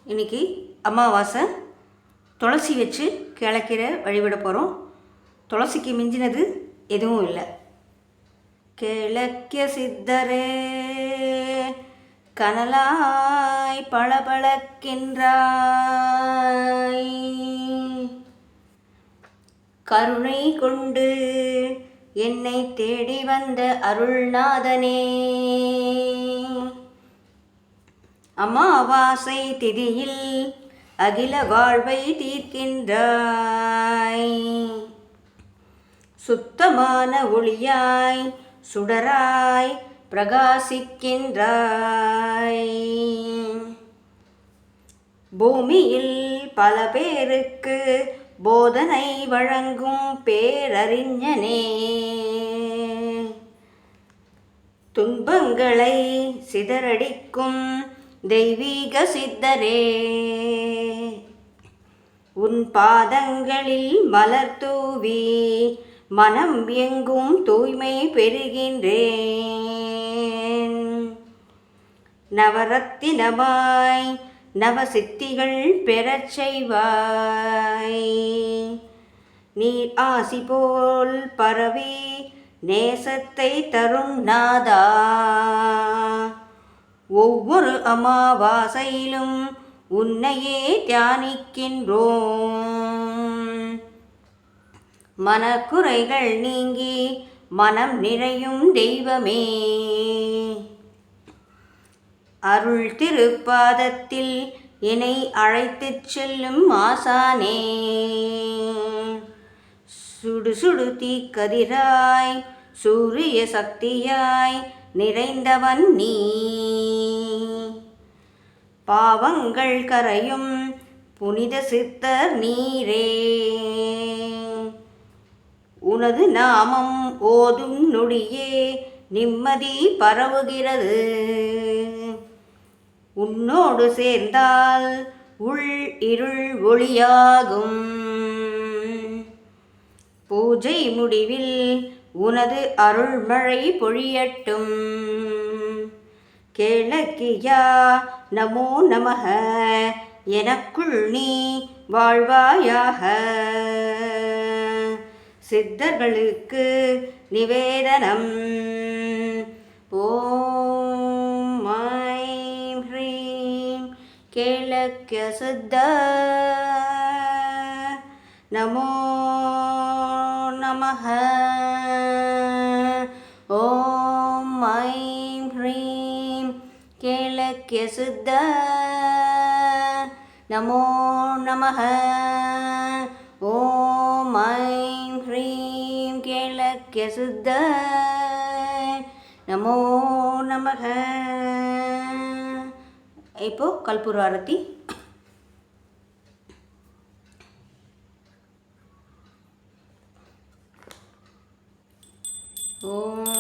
இன்றைக்கி அமாவாசை. துளசி வச்சு கிழக்கிற வழிபட போகிறோம். துளசிக்கு மிஞ்சினது எதுவும் இல்லை. கிழக்கிய சித்தரே கனலாய் பளபளக்கின்றாய், கருணை கொண்டு என்னை தேடி வந்த அருள்நாதனே, அமாவாசை திதியில் அகில வாழ்வை தீர்க்கின்றாய், சுத்தமான ஒளியாய் சுடராய் பிரகாசிக்கின்றாய். பூமியில் பல பேருக்கு போதனை வழங்கும் பேரறிஞனே, துன்பங்களை சிதறடிக்கும் தெய்வீக சித்தரே, உன் பாதங்களில் மலர் தூவி மனம் எங்கும் தூய்மை பெறுகின்றேன். நவரத்தினமாய் நவசித்திகள் பெறச் செய்வாய், நீர் ஆசி போல் பரவி நேசத்தை தரும் நாதா, ஒவ்வொரு அமாவாசையிலும் உன்னையே தியானிக்கின்றோம். மனக்குறைகள் நீங்கி மனம் நிறையும் தெய்வமே, அருள் திருப்பாதத்தில் என்னை அழைத்துச் செல்லும் ஆசானே, சுடு சுடு தீக்கதிராய் சூரிய சக்தியாய் நிறைந்தவன் நீ, பாவங்கள் கரையும் புனித சித்தர் நீரே, உனது நாமம் ஓதும் நொடியே நிம்மதி பரவுகிறது, உன்னோடு சேர்ந்தால் உள் இருள் ஒளியாகும். பூஜை முடிவில் உனது அருள்மழை பொழியட்டும். கேளக்கியா நமோ நமக, எனக்குள் நீ வாழ்வாயாக. சித்தர்களுக்கு நிவேதனம். ஓம் ஐம் ஹ்ரீம் கேளக்கிய சித்த நமோ நமக. ஓம் ஐம் ஹ்ரீம் கேளக்கிய சித்த நமோ நமக. ஓம் ஐம் ஹ்ரீம் கேளக்கிய சித்த நமோ நமக. இப்போ கற்பூர ஆரத்தி. ஓம்